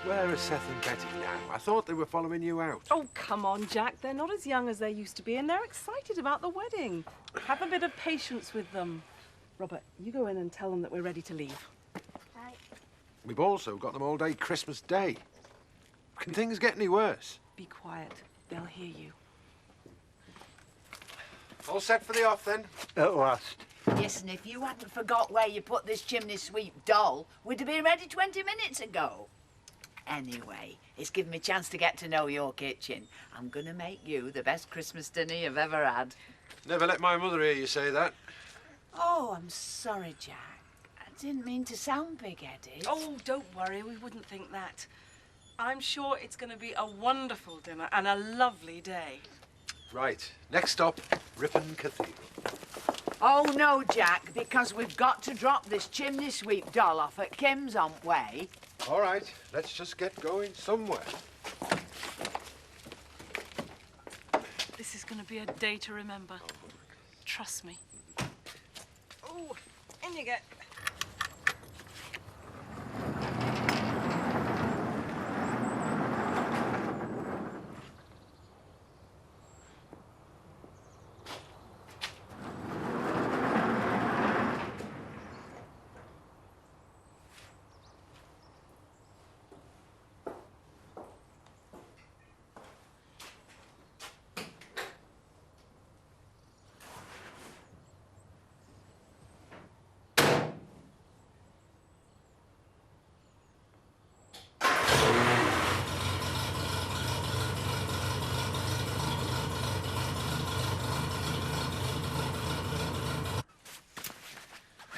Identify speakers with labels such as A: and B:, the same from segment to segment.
A: Where are Seth and Betty now? I thought they were following you out.
B: Oh, come on, Jack. They're not as young as they used to be, and they're excited about the wedding. Have a bit of patience with them. Robert, you go in and tell them that we're ready to leave.
C: Right.
A: We've also got them all day Christmas Day. Can things get any worse?
B: Be quiet. They'll hear you.
A: All set for the off, then?
D: At last.
E: Yes, and if you hadn't forgot where you put this chimney sweep doll, we'd have been ready 20 minutes ago. Anyway, it's given me a chance to get to know your kitchen. I'm going to make you the best Christmas dinner you've ever had.
A: Never let my mother hear you say that.
E: Oh, I'm sorry, Jack. I didn't mean to sound big-headed.
B: Oh, don't worry. We wouldn't think that. I'm sure it's going to be a wonderful dinner and a lovely day.
A: Right. Next stop, Ripon Cathedral.
E: Oh, no, Jack, because we've got to drop this chimney sweep doll off at Kim's on way.
A: All right, let's just get going somewhere.
B: This is going to be a day to remember. Trust me. Oh, in you get.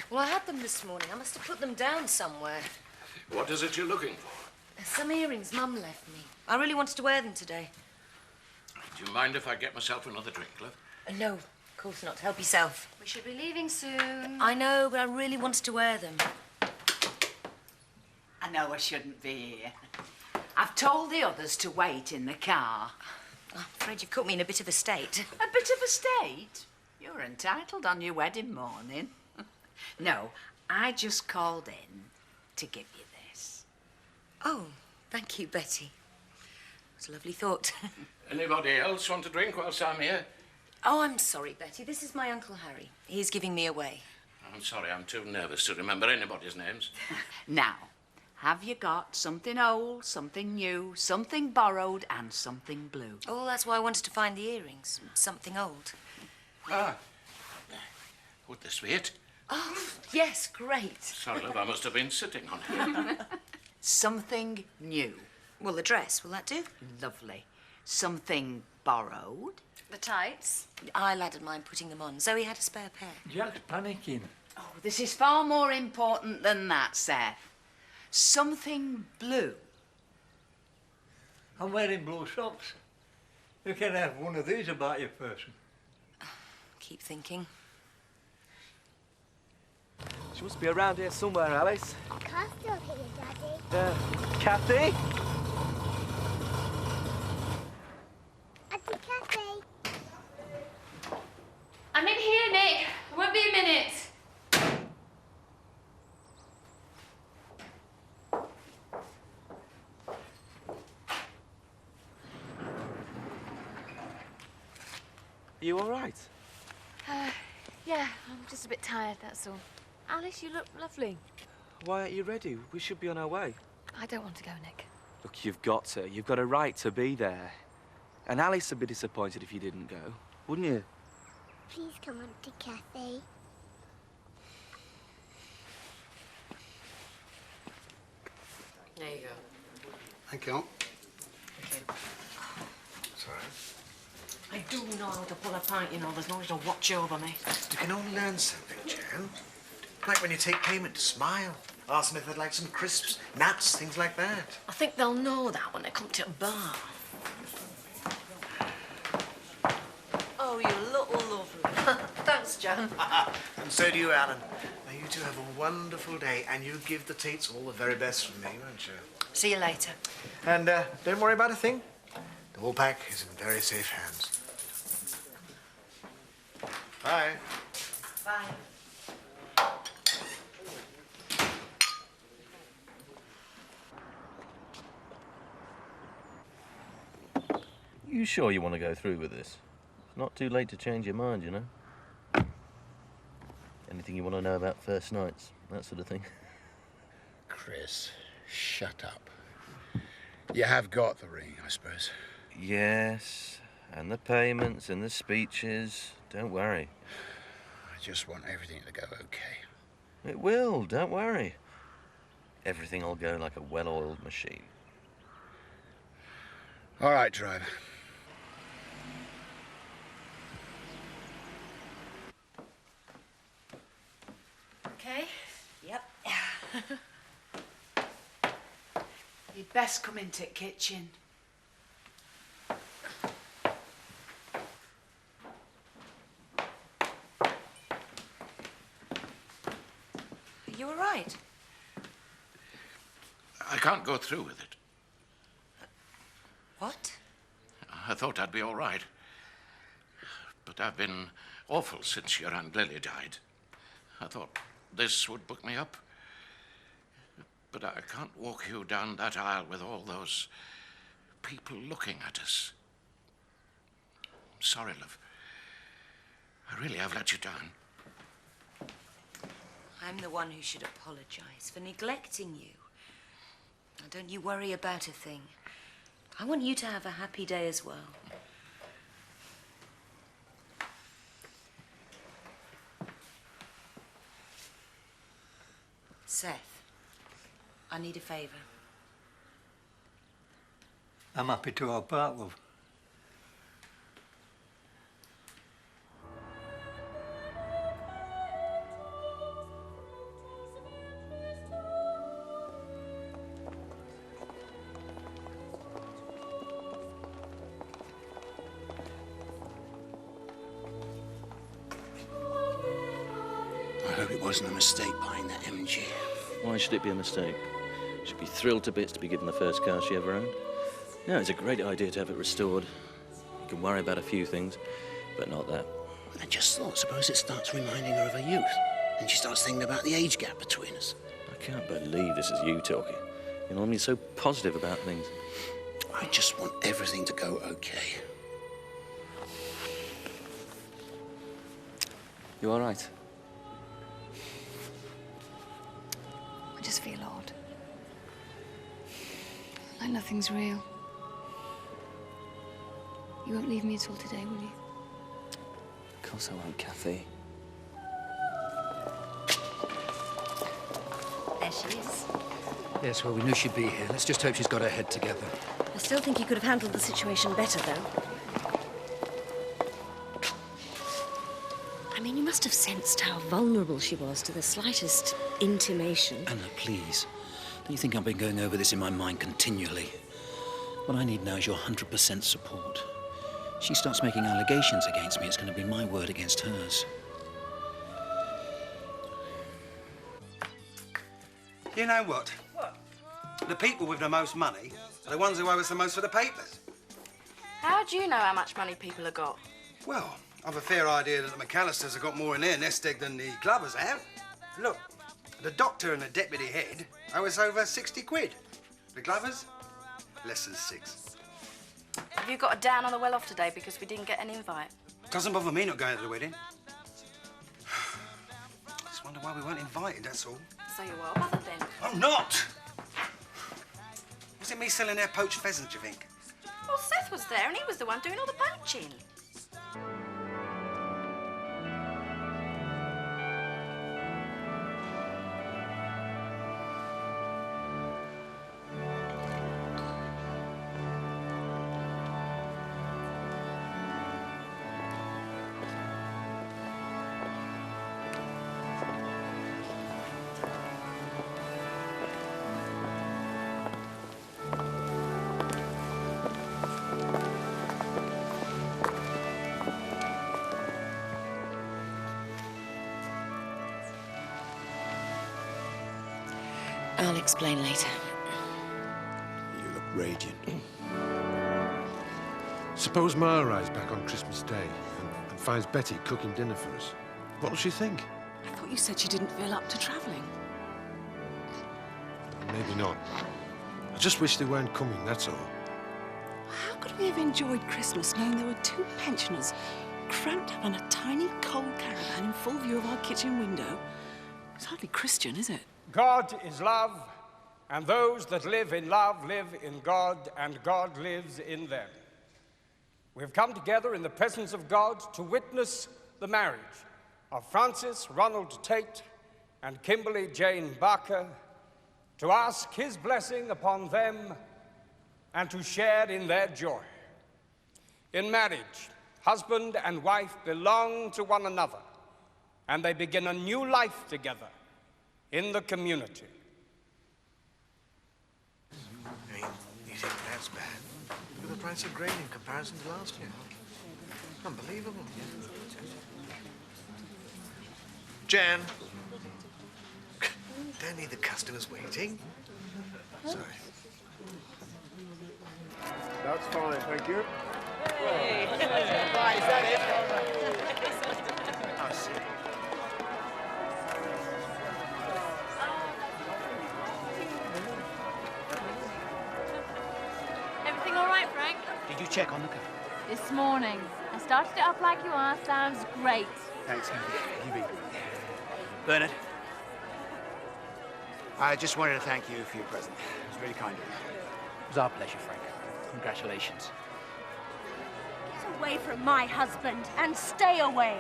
F: Well, I had them this morning. I must have put them down somewhere.
G: What is it you're looking for?
F: Some earrings Mum left me. I really wanted to wear them today.
G: Do you mind if I get myself another drink, love?
F: No, of course not. Help yourself.
C: We should be leaving soon.
F: I know, but I really wanted to wear them.
E: I know I shouldn't be here. I've told the others to wait in the car.
F: I'm afraid you've caught me in a bit of a state.
E: A bit of a state? You're entitled on your wedding morning. No, I just called in to give you this.
F: Oh, thank you, Betty. It was a lovely thought.
G: Anybody else want a drink whilst I'm here?
F: Oh, I'm sorry, Betty. This is my Uncle Harry. He's giving me away.
G: I'm sorry, I'm too nervous to remember anybody's names.
E: Now, have you got something old, something new, something borrowed, and something blue?
F: Oh, that's why I wanted to find the earrings. Something old.
G: Ah. Would this be it?
F: Oh, yes, great.
G: Sorry, love, I must have been sitting on it.
E: Something new.
F: Well, the dress, will that do?
E: Lovely. Something borrowed.
F: The tights? I laddered mine putting them on. Zoe had a spare pair.
D: Jack's panicking.
E: Oh, this is far more important than that, Seth. Something blue.
D: I'm wearing blue socks. You can have one of these about your person.
F: Keep thinking.
H: She must be around here somewhere, Alice.
C: Car's still here, Daddy.
H: Kathy?
C: Auntie Kathy.
I: I'm in here, Nick. It won't be a minute.
H: Are you all right?
I: Yeah, I'm just a bit tired, that's all. Alice, you look lovely.
H: Why aren't you ready? We should be on our way.
I: I don't want to go, Nick.
H: Look, you've got to. You've got a right to be there. And Alice would be disappointed if you didn't go, wouldn't you?
C: Please come, Auntie Kathy.
F: There you go.
J: Thank you.
F: Thank you.
J: Sorry.
F: I do know how to pull a pint, you know. There's no one to watch over me.
J: You can all learn something, Joe. Like when you take payment to smile. Ask them if they'd like some crisps, nuts, things like that.
F: I think they'll know that when they come to a bar. Oh, you little lovely. Thanks, Jan.
J: And so do you, Alan. Now, you two have a wonderful day, and you give the Tates all the very best from me, won't you?
F: See you later.
J: And don't worry about a thing. The whole pack is in very safe hands. Bye.
F: Bye.
K: You sure you want to go through with this? It's not too late to change your mind, you know. Anything you want to know about first nights, that sort of thing?
G: Chris, shut up. You have got the ring, I suppose.
K: Yes, and the payments and the speeches. Don't worry.
G: I just want everything to go okay.
K: It will, don't worry. Everything will go like a well-oiled machine.
G: All right, driver.
E: Okay? Yep. You'd best come into the kitchen.
F: Are you all right?
G: I can't go through with it.
F: What?
G: I thought I'd be all right. But I've been awful since your Aunt Lily died. I thought this would buck me up. But I can't walk you down that aisle with all those people looking at us. I'm sorry, love. I really have let you down.
F: I'm the one who should apologize for neglecting you. Now, don't you worry about a thing. I want you to have a happy day as well. Seth, I need a favour.
D: I'm happy to help out, love.
G: I hope it wasn't a mistake buying that MG.
K: Why should it be a mistake? She'd be thrilled to bits to be given the first car she ever owned. Yeah, it's a great idea to have it restored. You can worry about a few things, but not that.
G: I just thought, suppose it starts reminding her of her youth, and she starts thinking about the age gap between us.
K: I can't believe this is you talking. You're normally so positive about things.
G: I just want everything to go okay.
H: You all right?
I: I just feel odd. Like nothing's real. You won't leave me at all today, will you?
H: Of course I won't, Kathy.
F: There she is.
A: Yes, well, we knew she'd be here. Let's just hope she's got her head together.
L: I still think you could have handled the situation better, though. I mean, you must have sensed how vulnerable she was to the slightest intimation.
M: Anna, please. Don't you think I've been going over this in my mind continually? What I need now is your 100% support. She starts making allegations against me, it's going to be my word against hers.
N: You know what? What? The people with the most money are the ones who owe us the most for the papers.
I: How do you know how much money people have got?
N: Well, I've a fair idea that the McAllisters have got more in their nest egg than the Glovers have. Look, the doctor and the deputy head owe us over 60 quid. The Glovers, less than 6.
I: Have you got a down on the well-off today because we didn't get an invite?
N: Doesn't bother me not going to the wedding. Just wonder why we weren't invited, that's all.
I: So you are bothered then?
N: I'm not! Was it me selling their poached pheasants, you think?
I: Well, Seth was there and he was the one doing all the poaching.
L: I'll explain later.
G: You look radiant.
A: Suppose Ma arrives back on Christmas Day and finds Betty cooking dinner for us. What'll she think?
B: I thought you said she didn't feel up to travelling.
A: Maybe not. I just wish they weren't coming, that's all.
B: How could we have enjoyed Christmas knowing there were 2 pensioners cramped up in a tiny coal caravan in full view of our kitchen window. It's hardly Christian, is it?
O: God is love, and those that live in love live in God, and God lives in them. We've come together in the presence of God to witness the marriage of Francis Ronald Tate and Kimberly Jane Barker, to ask his blessing upon them and to share in their joy. In marriage, husband and wife belong to one another, and they begin a new life together in the community.
J: I mean, you think that's bad? Look at the price of grain in comparison to last year. Unbelievable. Jan. Don't need the customers waiting. Sorry.
O: That's fine, thank you.
J: Hey. Right, is that it? I see.
I: Everything all right, Frank?
P: Did you check on the car?
I: This morning. I started it up like you are. Sounds great.
P: Thanks, Hubie. Bernard, I just wanted to thank you for your present. It was really kind of you. It was our pleasure, Frank. Congratulations.
L: Get away from my husband and stay away.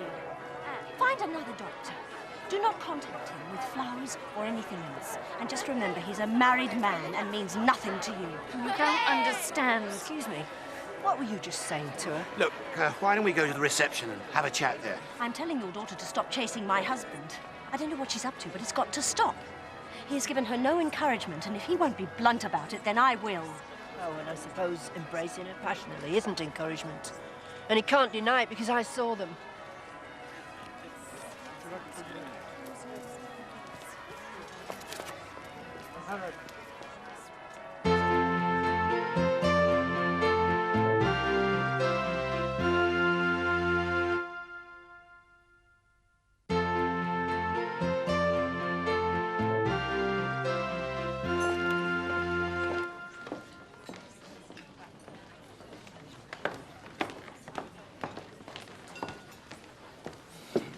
L: Find another doctor. Do not contact him with flowers or anything else. And just remember, he's a married man and means nothing to you.
I: You don't understand.
L: Excuse me. What were you just saying to her?
P: Look, why don't we go to the reception and have a chat there?
L: I'm telling your daughter to stop chasing my husband. I don't know what she's up to, but it's got to stop. He has given her no encouragement, and if he won't be blunt about it, then I will.
Q: Oh, and I suppose embracing her passionately isn't encouragement. And he can't deny it because I saw them.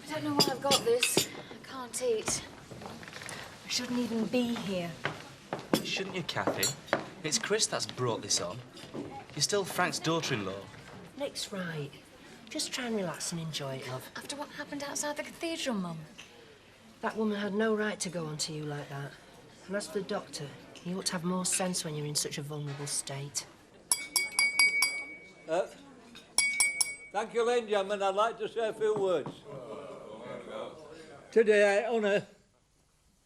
I: I don't know why I've got this. I can't eat. I shouldn't even be here.
H: Shouldn't you, Kathy? It's Chris that's brought this on. You're still Frank's daughter-in-law.
Q: Nick's right. Just try and relax and enjoy it, love.
I: After what happened outside the cathedral, Mum.
Q: That woman had no right to go on to you like that. And as for the doctor, you ought to have more sense when you're in such a vulnerable state.
D: Thank you, ladies and gentlemen. I'd like to say a few words. Today I honour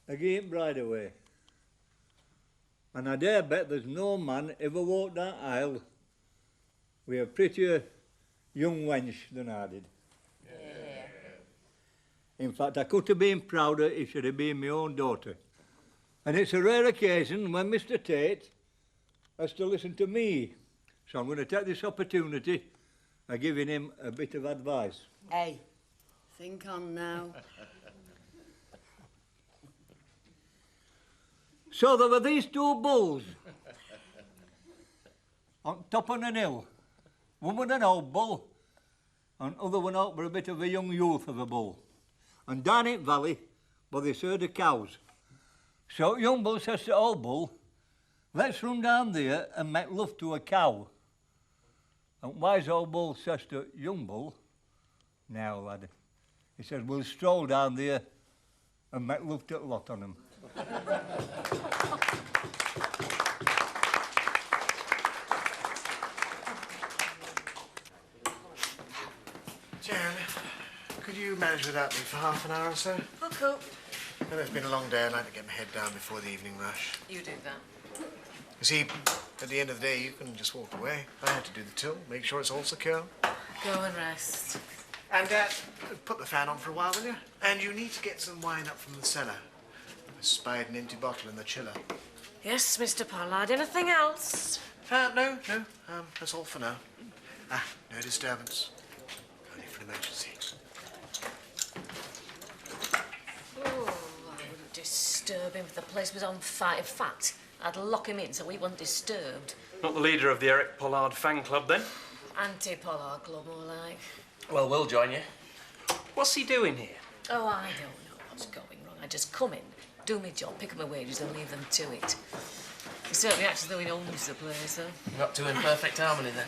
D: a Gate bride away. And I dare bet there's no man ever walked that aisle with a prettier young wench than I did. Yeah. In fact, I could have been prouder if she'd have been my own daughter. And it's a rare occasion when Mr. Tate has to listen to me. So I'm going to take this opportunity of giving him a bit of advice.
Q: Hey, think on now.
D: So there were these 2 bulls on top of an hill. One was an old bull, and other one out were a bit of a young youth of a bull. And down it valley, were this herd of cows. So young bull says to old bull, let's run down there and make love to a cow. And wise old bull says to young bull, now lad, he says, we'll stroll down there and make love to a lot on them.
J: Jan, could you manage without me for half an hour or so?
F: Okay.
J: I know it's been a long day. I'd like to get my head down before the evening rush.
F: You do that.
J: You see, at the end of the day, you can just walk away. I had to do the till, make sure it's all secure.
F: Go and rest.
J: And, put the fan on for a while, will you? And you need to get some wine up from the cellar. I spied an empty bottle in the chiller.
F: Yes, Mr. Pollard. Anything else?
J: No. That's all for now. No disturbance. Only for an emergency.
F: Oh, I wouldn't disturb him if the place was on fire. In fact, I'd lock him in so he wasn't disturbed.
H: Not the leader of the Eric Pollard fan club, then?
F: Anti-Pollard club, more like.
H: Well, we'll join you. What's he doing here?
F: Oh, I don't know what's going wrong. I just come in, do my job, pick up my wages and leave them to it. He certainly acts as though he owns the place, though.
H: Not to in perfect harmony, then.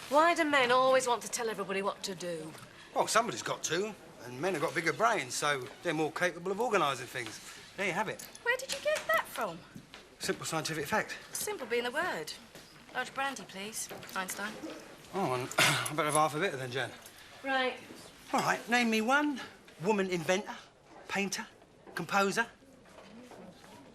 F: Why do men always want to tell everybody what to do?
N: Well, somebody's got to, and men have got bigger brains, so they're more capable of organising things. There you have it.
B: Where did you get that from?
N: Simple scientific fact.
B: Simple being the word. Large brandy, please, Einstein.
N: Oh, and I better have half of it then, Jen.
F: Right.
N: All right, name me one woman inventor, painter, composer.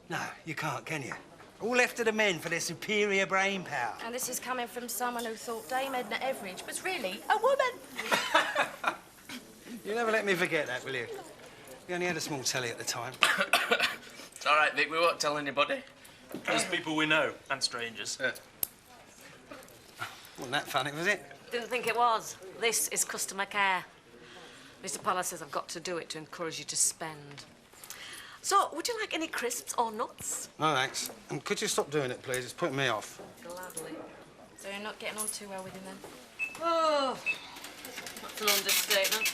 N: No, you can't, can you? All left to the men for their superior brain power.
B: And this is coming from someone who thought Dame Edna Everage was really a woman.
N: You'll never let me forget that, will you? We only had a small telly at the time.
H: It's all right, Vic. We won't tell anybody. Just people we know and strangers.
N: Wasn't that funny, was it?
F: Didn't think it was. This is customer care. Mr. Pollard says I've got to do it to encourage you to spend. So, would you like any crisps or nuts?
N: No, thanks. And could you stop doing it, please? It's putting me off.
F: Gladly.
B: So you're not getting on too well with him, then?
F: Oh, that's an understatement.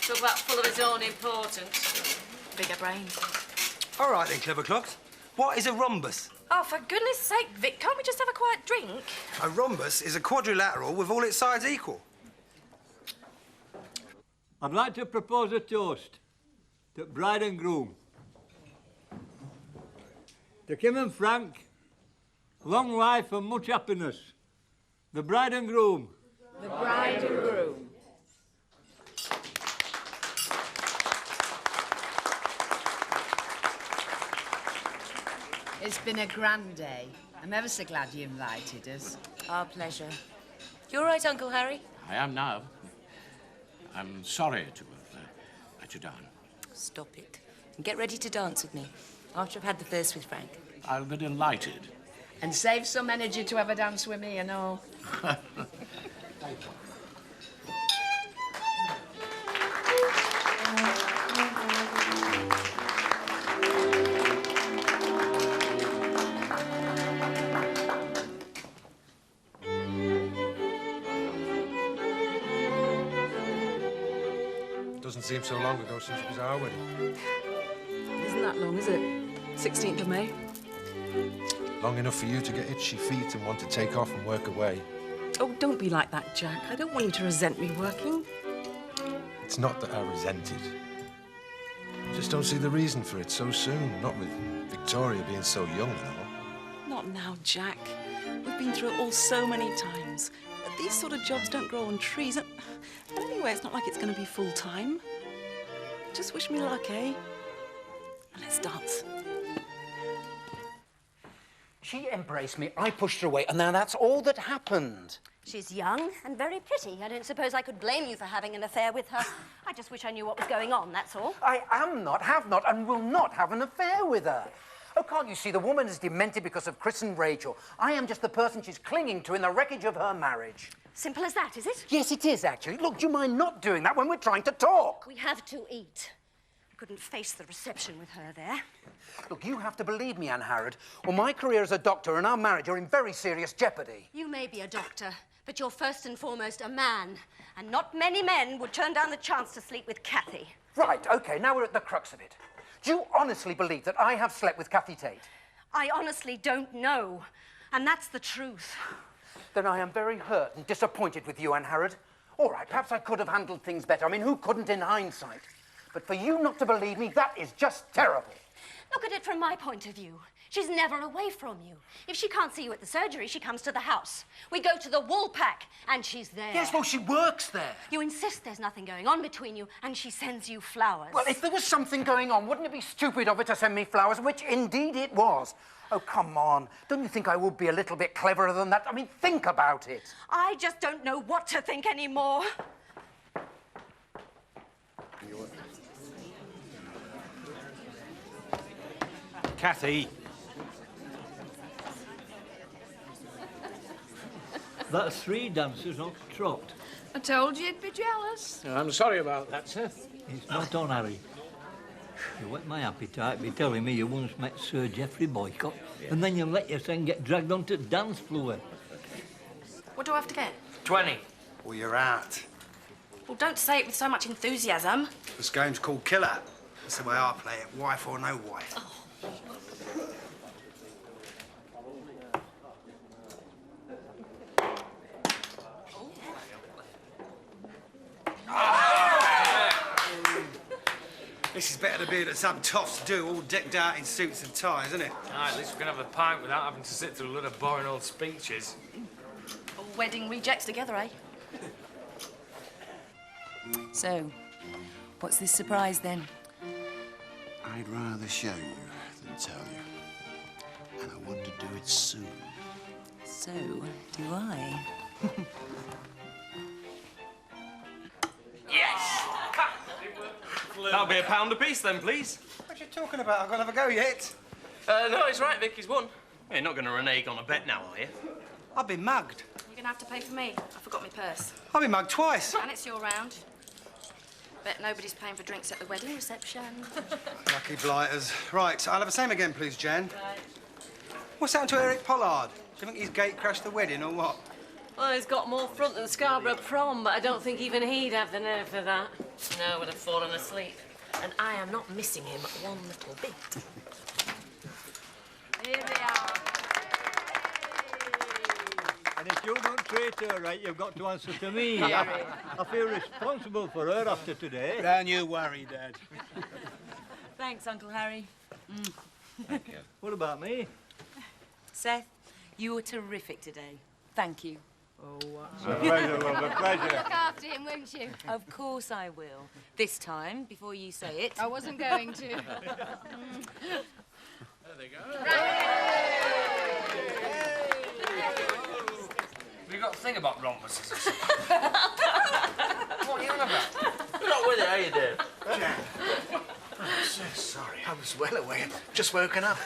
F: Talk about full of his own importance.
B: Bigger brains.
N: All right then, clever clogs. What is a rhombus?
B: Oh, for goodness sake, Vic, can't we just have a quiet drink?
N: A rhombus is a quadrilateral with all its sides equal.
D: I'd like to propose a toast to bride and groom. To Kim and Frank, long life and much happiness. The bride and groom.
E: The bride and groom. It's been a grand day. I'm ever so glad you invited us.
F: Our pleasure. You all right, Uncle Harry?
G: I am now. I'm sorry to have let you down.
F: Stop it. And get ready to dance with me after I've had the first with Frank.
G: I'll be delighted.
E: And save some energy to have a dance with me and all.
A: Doesn't seem so long ago since it was our wedding.
B: Isn't that long, is it? 16th of May.
A: Long enough for you to get itchy feet and want to take off and work away.
B: Oh, don't be like that, Jack. I don't want you to resent me working.
A: It's not that I resent it. I just don't see the reason for it so soon, not with Victoria being so young and all.
B: Not now, Jack. We've been through it all so many times. But these sort of jobs don't grow on trees. And anyway, it's not like it's going to be full-time. Just wish me luck, eh? Let's dance.
M: She embraced me, I pushed her away, and now that's all that happened.
L: She's young and very pretty. I don't suppose I could blame you for having an affair with her. I just wish I knew what was going on, that's all.
M: I am not, have not, and will not have an affair with her. Oh, can't you see the woman is demented because of Chris and Rachel? I am just the person she's clinging to in the wreckage of her marriage.
L: Simple as that, is it?
M: Yes, it is, actually. Look, do you mind not doing that when we're trying to talk?
L: We have to eat. I couldn't face the reception with her there.
M: Look, you have to believe me, Anne Harrod, or my career as a doctor and our marriage are in very serious jeopardy.
L: You may be a doctor, but you're first and foremost a man. And not many men would turn down the chance to sleep with Kathy.
M: Right, OK, now we're at the crux of it. Do you honestly believe that I have slept with Kathy Tate?
L: I honestly don't know. And that's the truth.
M: Then I am very hurt and disappointed with you, Anne Harrod. All right, perhaps I could have handled things better. I mean, who couldn't in hindsight? But for you not to believe me, that is just terrible.
L: Look at it from my point of view. She's never away from you. If she can't see you at the surgery, she comes to the house. We go to the wool pack, and she's there.
M: Yes, well, she works there.
L: You insist there's nothing going on between you, and she sends you flowers.
M: Well, if there was something going on, wouldn't it be stupid of her to send me flowers, which indeed it was? Oh, come on. Don't you think I would be a little bit cleverer than that? I mean, think about it.
L: I just don't know what to think anymore.
D: Kathy. That's 3 dancers off trot.
E: I told you you'd be jealous.
G: I'm sorry about that, sir.
D: It's not on, Harry. You whet my appetite by telling me you once met Sir Geoffrey Boycott, and then you let your son get dragged onto the dance floor.
I: What do I have to get?
N: 20. Well, you're out.
I: Well, don't say it with so much enthusiasm.
N: This game's called Killer. That's the way I play it, wife or no wife. This is better to be at some toffs do, all decked out in suits and ties, isn't it?
R: At least we can have a pint without having to sit through a lot of boring old speeches.
I: All wedding rejects together, eh?
E: So, what's this surprise then?
J: I'd rather show you than tell you. And I want to do it soon.
E: So, do I.
R: Yes! That'll be £1 apiece then, please.
N: What you talking about? I've got to have a go yet.
R: No, he's right, Vic, he's won. You're not going to renege on a bet now, are you?
N: I've been mugged.
I: You're gonna have to pay for me. I forgot my purse.
N: I've been mugged twice.
I: And it's your round. Bet nobody's paying for drinks at the wedding reception.
N: Lucky blighters. Right, I'll have the same again, please, Jan.
I: Right.
N: What's happened to Eric Pollard? Do you think his gate crashed the wedding or what?
F: Well, he's got more front than Scarborough Prom, but I don't think even he'd have the nerve for that. No, would have fallen asleep. And I am not missing him one little bit.
I: Here we are.
D: And if you don't treat her right, you've got to answer to me. I feel responsible for her after today.
N: Don't you worry, Dad.
E: Thanks, Uncle Harry.
D: Thank you. What about me?
E: Seth, you were terrific today. Thank you.
D: Oh, a pleasure, love, a pleasure.
C: Look after him, won't you?
E: Of course I will. This time, before you say it.
C: I wasn't going to.
R: There they go. Have you got a thing about rhombuses or something? What are you on about? You're not with it, are you, Dave?
J: Jan. I'm so sorry. I was well aware. Just woken up.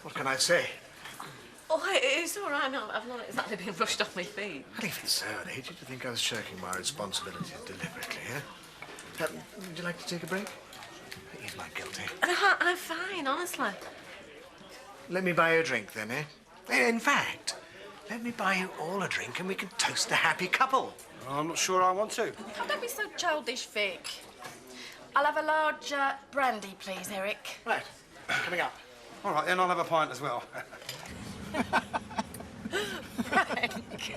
J: What can I say?
F: Oh, it's all right. No, I've not exactly been rushed off my feet.
J: Well, even so, I hated to think I was shirking my responsibilities deliberately, eh? Would you like to take a break? He's not guilty.
F: I'm fine, honestly.
J: Let me buy you a drink, then, eh? In fact, let me buy you all a drink and we can toast a happy couple.
N: I'm not sure I want to.
I: Oh, don't be so childish, Vic. I'll have a large brandy, please, Eric.
J: Right. Coming up.
N: All right, then I'll have a pint as well.
E: Frank.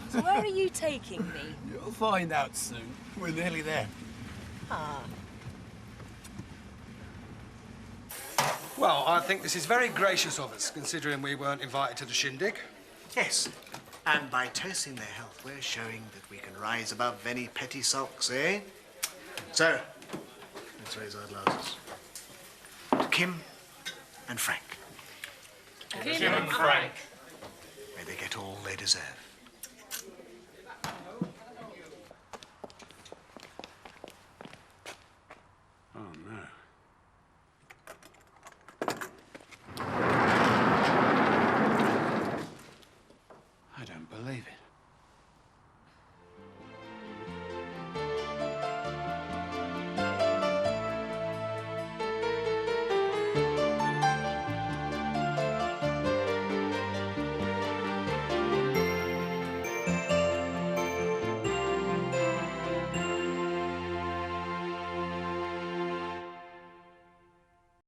E: So where are you taking me?
P: You'll find out soon. We're nearly there.
E: Ah.
N: Well, I think this is very gracious of us, considering we weren't invited to the shindig.
J: Yes. And by toasting their health, we're showing that we can rise above any petty sulks, eh? So, let's raise our glasses. To Kim and Frank.
R: Kim and Frank.
J: May they get all they deserve.